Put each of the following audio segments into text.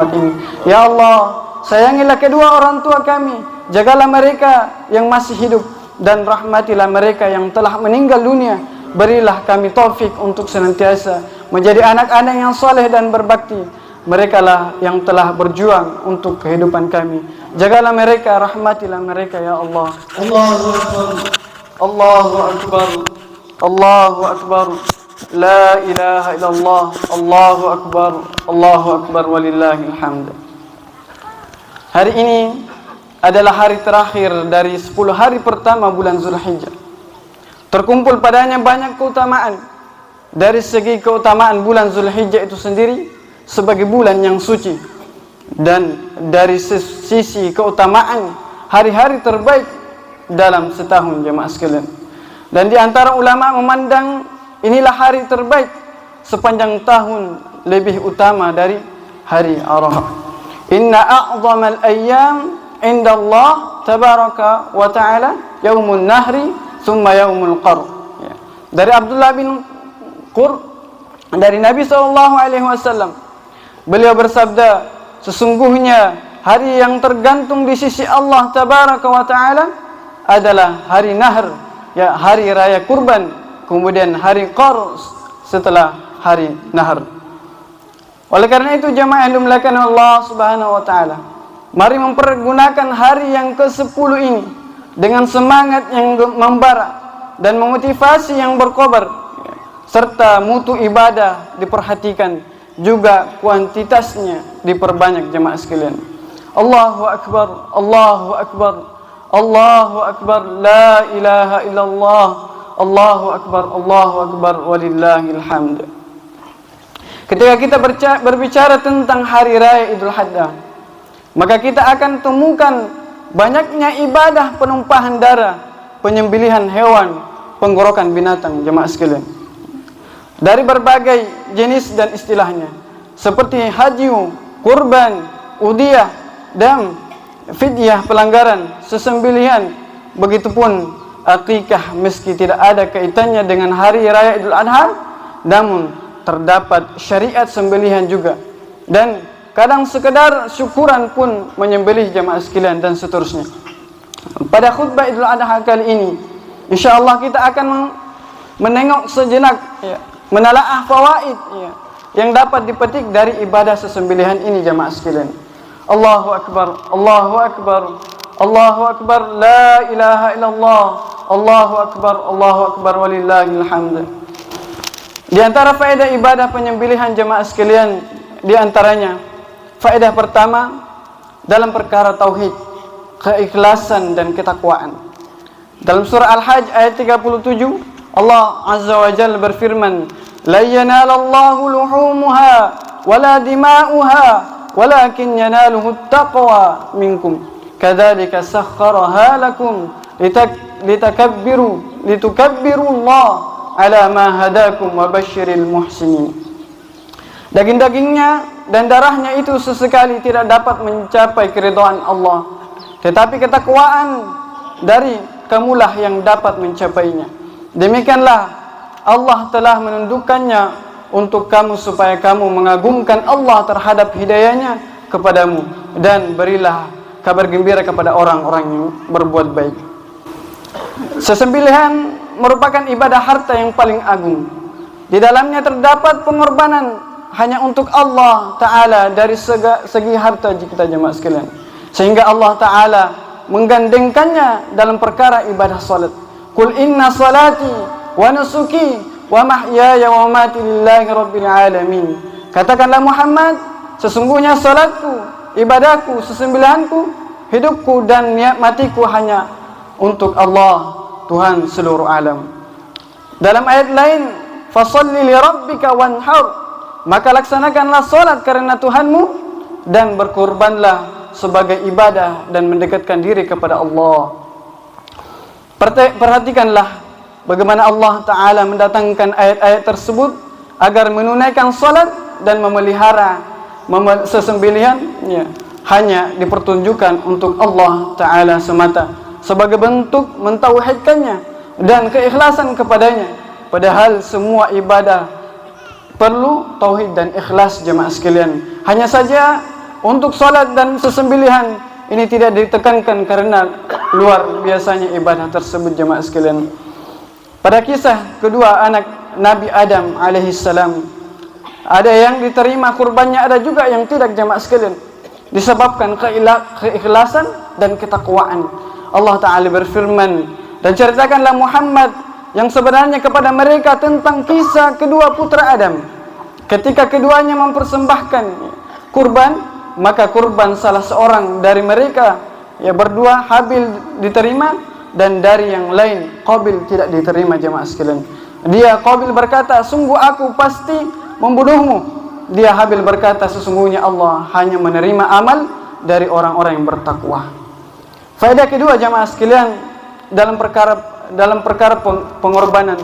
ini. Ya Allah, sayangilah kedua orang tua kami, jagalah mereka yang masih hidup, dan rahmatilah mereka yang telah meninggal dunia. Berilah kami taufik untuk senantiasa menjadi anak-anak yang soleh dan berbakti. Mereka lah yang telah berjuang untuk kehidupan kami. Jagalah mereka, rahmatilah mereka ya Allah. Allahu Akbar, Allahu Akbar, Allahu Akbar. La ilaha illallah, Allahu Akbar, Allahu Akbar, walillahil hamd. Hari ini adalah hari terakhir dari 10 hari pertama bulan Zulhijjah. Terkumpul padanya banyak keutamaan. Dari segi keutamaan bulan Zulhijjah itu sendiri sebagai bulan yang suci, dan dari sisi keutamaan hari-hari terbaik dalam setahun jemaah sekalian. Dan di antara ulama memandang inilah hari terbaik sepanjang tahun, lebih utama dari hari Arafah. Inna a'zamal ayyam indallah tabaraka wa ta'ala yaumun nahri thumma yaumul qar. Dari Abdullah bin Qur, dari Nabi SAW, beliau bersabda, sesungguhnya hari yang tergantung di sisi Allah tabaraka wa ta'ala adalah hari Nahr, ya, hari raya kurban, kemudian hari Qar setelah hari Nahr. Oleh karena itu jemaah yang dimuliakan Allah Subhanahu wa taala, mari mempergunakan hari yang ke-10 ini dengan semangat yang membara dan memotivasi yang berkobar, serta mutu ibadah diperhatikan, juga kuantitasnya diperbanyak jemaah sekalian. Allahu Akbar, Allahu Akbar, Allahu Akbar, la ilaha illallah, Allahu Akbar, Allahu Akbar, walillahil hamd. Ketika kita berbicara tentang hari raya Idul Adha, maka kita akan temukan banyaknya ibadah penumpahan darah, penyembelihan hewan, penggorokan binatang jemaah sekalian, dari berbagai jenis dan istilahnya, seperti haji, kurban, udhiyah, dam, fidyah, pelanggaran, sesembelihan, begitupun akikah, meski tidak ada kaitannya dengan hari raya Idul Adha, namun terdapat syariat sembelihan juga, dan kadang sekedar syukuran pun menyembelih jemaah sekalian, dan seterusnya. Pada khutbah Idul Adha kali ini, insyaallah kita akan menengok sejenak, ya, menalaah fawaid, ya, yang dapat dipetik dari ibadah sesembelihan ini jemaah sekalian. Allahu Akbar, Allahu Akbar, Allahu Akbar, la ilaha illallah, Allahu Akbar, Allahu Akbar, walillahil hamd. Di antara faedah ibadah penyembelihan jemaah sekalian, di antaranya faedah pertama dalam perkara tauhid, keikhlasan dan ketakwaan. Dalam surah Al-Hajj ayat 37, Allah Azza wa Jalla berfirman, la yanalallahu luhumuha wala dima'uha walakin yanaluhu taqwa minkum kadzalika sakhkharaha lakum litukabbiru Allah ala ma hadakum wa basyiril muhsinin. Daging-dagingnya dan darahnya itu sesekali tidak dapat mencapai keridhaan Allah, tetapi ketakwaan dari kamulah yang dapat mencapainya. Demikianlah Allah telah menundukkannya untuk kamu supaya kamu mengagungkan Allah terhadap hidayahnya kepadamu, dan berilah kabar gembira kepada orang-orang yang berbuat baik. Sesembelihan merupakan ibadah harta yang paling agung. Di dalamnya terdapat pengorbanan hanya untuk Allah Ta'ala dari segi harta kita jemaah sekalian, sehingga Allah Ta'ala menggandengkannya dalam perkara ibadah salat. Qul inna salati wa nusuki wa mahyaya wa mamati lillahi rabbil alamin. Katakanlah Muhammad, sesungguhnya salatku, ibadahku, sesembelihanku, hidupku dan matiku hanya untuk Allah, Tuhan seluruh alam. Dalam ayat lain, fasalli li rabbika wanhar, maka laksanakanlah salat karena Tuhanmu, dan berkorbanlah sebagai ibadah dan mendekatkan diri kepada Allah. Perhatikanlah bagaimana Allah Ta'ala mendatangkan ayat-ayat tersebut agar menunaikan salat dan memelihara sesembelihan, ya, hanya dipertunjukkan untuk Allah Ta'ala semata, sebagai bentuk mentauhidkannya dan keikhlasan kepadanya. Padahal semua ibadah perlu tauhid dan ikhlas jemaah sekalian. Hanya saja untuk salat dan sesembelihan ini tidak ditekankan karena luar biasanya ibadah tersebut jemaah sekalian. Pada kisah kedua anak Nabi Adam alaihissalam, ada yang diterima kurbannya, ada juga yang tidak jemaah sekalian, disebabkan keikhlasan dan ketakwaan. Allah Ta'ala berfirman, dan ceritakanlah Muhammad yang sebenarnya kepada mereka tentang kisah kedua putra Adam. Ketika keduanya mempersembahkan kurban, maka kurban salah seorang dari mereka, ya berdua, Habil diterima, dan dari yang lain Qabil tidak diterima jemaah sekalian. Dia Qabil berkata, sungguh aku pasti membunuhmu. Dia Habil berkata, sesungguhnya Allah hanya menerima amal dari orang-orang yang bertakwa. Faedah kedua jemaah sekalian, dalam perkara pengorbanan,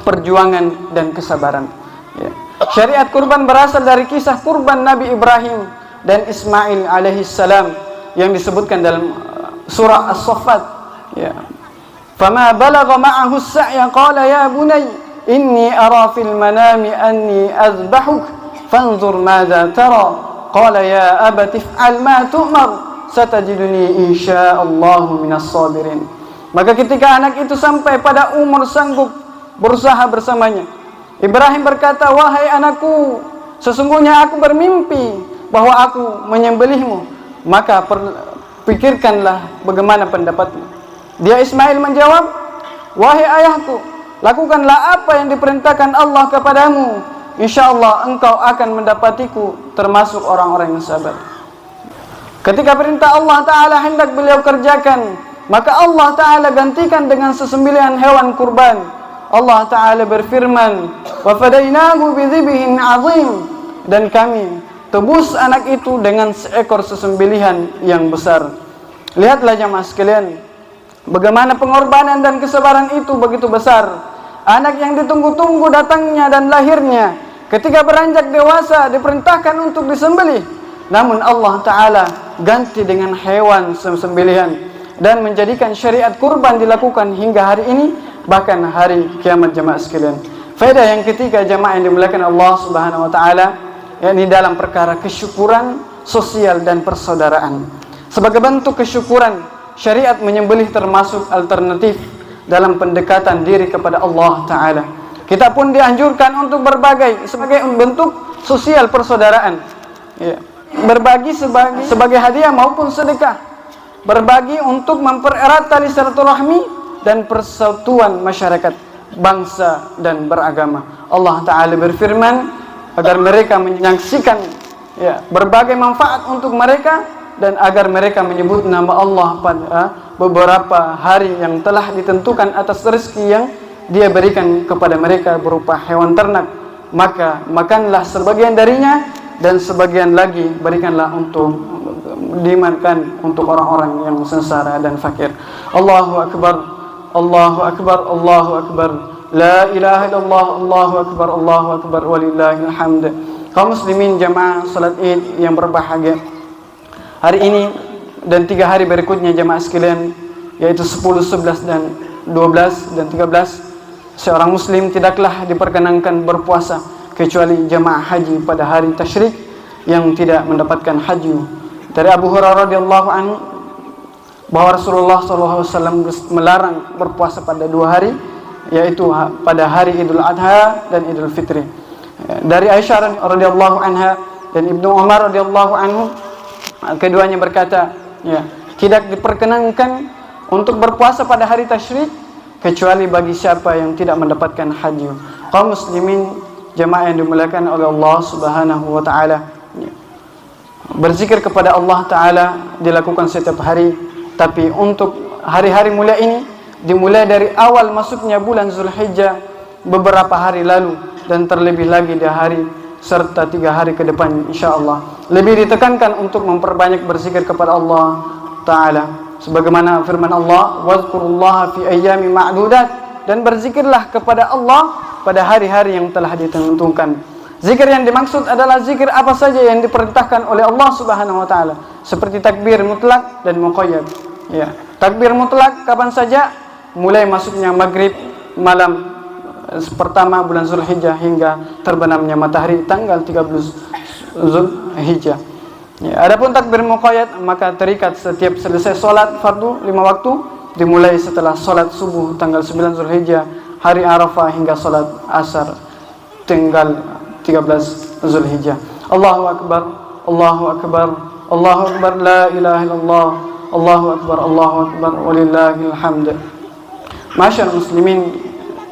perjuangan dan kesabaran. Ya. Syariat kurban berasal dari kisah kurban Nabi Ibrahim dan Ismail alaihissalam yang disebutkan dalam surah As-Saffat. Ya. Fama balagha ma'ahu as-sa'ya qala ya bunay inni ara fil manami anni azbahuk fanzur madza tara qala ya abati if'al ma tu'mar satajiduni insyaallahu minas sabirin. Maka ketika anak itu sampai pada umur sanggup berusaha bersamanya, Ibrahim berkata, wahai anakku, sesungguhnya aku bermimpi bahwa aku menyembelihmu, maka pikirkanlah bagaimana pendapatmu. Dia Ismail menjawab, wahai ayahku, lakukanlah apa yang diperintahkan Allah kepadamu, insyaallah engkau akan mendapatiku termasuk orang-orang yang sabar. Ketika perintah Allah Ta'ala hendak beliau kerjakan, maka Allah Ta'ala gantikan dengan sesembelihan hewan kurban. Allah Ta'ala berfirman, wa fadainahu bidzibhin azim, dan kami tebus anak itu dengan seekor sesembelihan yang besar. Lihatlah jemaah sekalian, bagaimana pengorbanan dan kesabaran itu begitu besar. Anak yang ditunggu-tunggu datangnya dan lahirnya, ketika beranjak dewasa diperintahkan untuk disembelih, namun Allah Ta'ala ganti dengan hewan sembelihan dan menjadikan syariat kurban dilakukan hingga hari ini, bahkan hari kiamat jemaah sekalian. Faedah yang ketiga jemaah yang dimuliakan Allah Subhanahu wa taala, yakni dalam perkara kesyukuran sosial dan persaudaraan. Sebagai bentuk kesyukuran, syariat menyembelih termasuk alternatif dalam pendekatan diri kepada Allah Ta'ala. Kita pun dianjurkan untuk berbagai sebagai bentuk sosial persaudaraan, ya. Berbagi sebagai hadiah maupun sedekah, berbagi untuk mempererat tali silaturahmi dan persatuan masyarakat, bangsa dan beragama. Allah Ta'ala berfirman agar mereka menyaksikan, ya, berbagai manfaat untuk mereka, dan agar mereka menyebut nama Allah pada beberapa hari yang telah ditentukan atas rezeki yang Dia berikan kepada mereka berupa hewan ternak. Maka makanlah sebagian darinya dan sebagian lagi berikanlah untuk dimakan untuk orang-orang yang sengsara dan fakir. Allahu Akbar, Allahu Akbar, Allahu Akbar, la ilaha illallah, Allahu Akbar, Allahu Akbar, walillahil hamd. Kaum muslimin jamaah salat Id yang berbahagia, hari ini dan 3 hari berikutnya jamaah sekalian, yaitu 10, 11 dan 12 dan 13, seorang muslim tidaklah diperkenankan berpuasa kecuali jamaah haji pada hari tasyrik yang tidak mendapatkan haji. Dari Abu Hurairah radhiyallahu anhu bahwa Rasulullah SAW melarang berpuasa pada 2 hari, yaitu pada hari Idul Adha dan Idul Fitri. Dari Aisyah radhiyallahu anha dan Ibnu Umar radhiyallahu anhu, keduanya berkata, ya, tidak diperkenankan untuk berpuasa pada hari tasyrik kecuali bagi siapa yang tidak mendapatkan haji. Kaum muslimin jemaah yang dimuliakan oleh Allah Subhanahu wa taala, berzikir kepada Allah Ta'ala dilakukan setiap hari. Tapi untuk hari-hari mulia ini dimulai dari awal masuknya bulan Zulhijjah beberapa hari lalu, dan terlebih lagi di hari serta 3 hari ke depan insyaallah lebih ditekankan untuk memperbanyak berzikir kepada Allah Ta'ala, sebagaimana firman Allah, wazkurullaha fi ayyami ma'dudat, dan berzikirlah kepada Allah pada hari-hari yang telah ditentukan. Zikir yang dimaksud adalah zikir apa saja yang diperintahkan oleh Allah Subhanahu wa taala, seperti takbir mutlak dan muqayyad. Ya, takbir mutlak kapan saja, mulai masuknya maghrib malam pertama bulan Zulhijjah hingga terbenamnya matahari tanggal 30 Zulhijjah. Ya, adapun takbir muqayyad maka terikat setiap selesai solat fardu 5 waktu, dimulai setelah solat subuh tanggal 9 Zulhijjah, hari Arafah, hingga solat asar tanggal 13 Zulhijjah. Allahu Akbar, Allahu Akbar, Allahu Akbar, la ilaha illallah, Allahu Akbar, Allahu Akbar, walillahil hamd. Masyaallah muslimin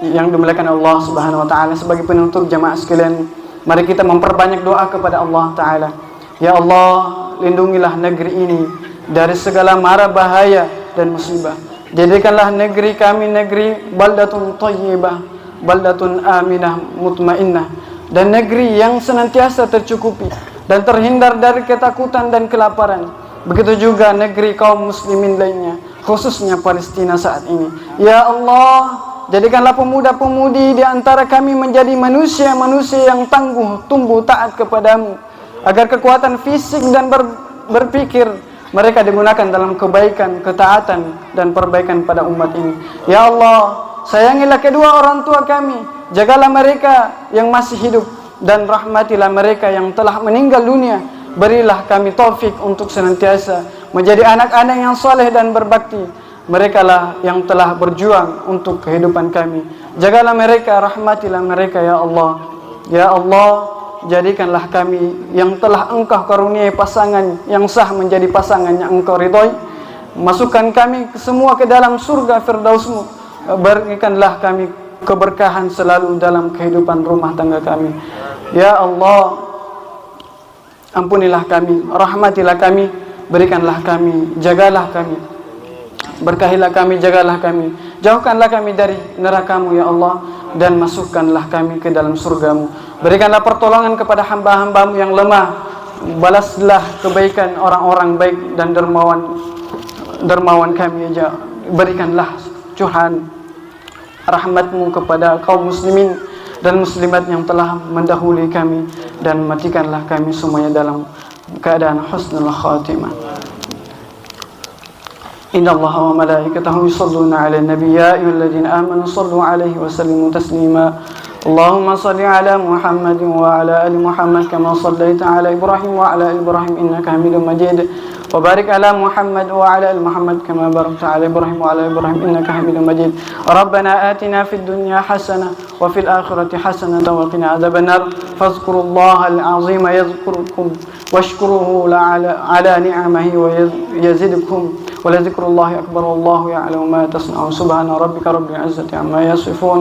yang dimuliakan Allah Subhanahu wa taala, sebagai penutup jamaah sekalian, mari kita memperbanyak doa kepada Allah taala. Ya Allah, lindungilah negeri ini dari segala mara bahaya dan musibah. Jadikanlah negeri kami negeri baldatun thayyibah, baldatun aminah mutmainnah, dan negeri yang senantiasa tercukupi dan terhindar dari ketakutan dan kelaparan. Begitu juga negeri kaum muslimin lainnya, khususnya Palestina saat ini. Ya Allah, jadikanlah pemuda-pemudi di antara kami menjadi manusia-manusia yang tangguh, tumbuh taat kepadamu, agar kekuatan fisik dan berpikir mereka digunakan dalam kebaikan, ketaatan, dan perbaikan pada umat ini. Ya Allah, sayangilah kedua orang tua kami, jagalah mereka yang masih hidup, dan rahmatilah mereka yang telah meninggal dunia. Berilah kami taufik untuk senantiasa menjadi anak-anak yang soleh dan berbakti. Mereka lah yang telah berjuang untuk kehidupan kami. Jagalah mereka, rahmatilah mereka ya Allah. Ya Allah, jadikanlah kami yang telah Engkau karuniai pasangan yang sah menjadi pasangan yang Engkau ridhoi. Masukkan kami semua ke dalam surga Firdaus-Mu. Berikanlah kami keberkahan selalu dalam kehidupan rumah tangga kami. Ya Allah, ampunilah kami, rahmatilah kami, berikanlah kami, jagalah kami, berkahilah kami, jagalah kami, jauhkanlah kami dari neraka-Mu ya Allah, dan masukkanlah kami ke dalam surga-Mu. Berikanlah pertolongan kepada hamba-hamba-Mu yang lemah. Balaslah kebaikan orang-orang baik dan dermawan kami ya. Berikanlah curahan rahmat-Mu kepada kaum muslimin dan muslimat yang telah mendahului kami, dan matikanlah kami semuanya dalam keadaan husnul khatimah. Inna Allah wa malaikatahu yusalluna ala nabi, ya ayyuhalladzina amanu sallu alaihi wa sallimu taslima. Allahumma salli ala Muhammad wa ala ali Muhammad kama sallaita ala Ibrahim wa ala ali Ibrahim innaka Hamidum Majid. Wa barik ala Muhammad wa ala ali Muhammad kama barakta ala Ibrahim wa ala Ibrahim innaka Hamidum Majid. Rabbana atina fid dunya hasanah wa fil akhirati hasanah wa qina adzabannar. Fadhkurullaha al-azima yadhkurkum washkuruhu ala ni'amihi wa yazidkum. ولذكر الله أكبر والله يعلم ما تصنعون سبحان ربك رب العزة عما يصفون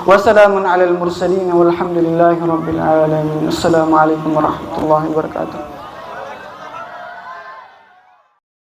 وسلام على المرسلين والحمد لله رب العالمين. السلام عليكم ورحمة الله وبركاته.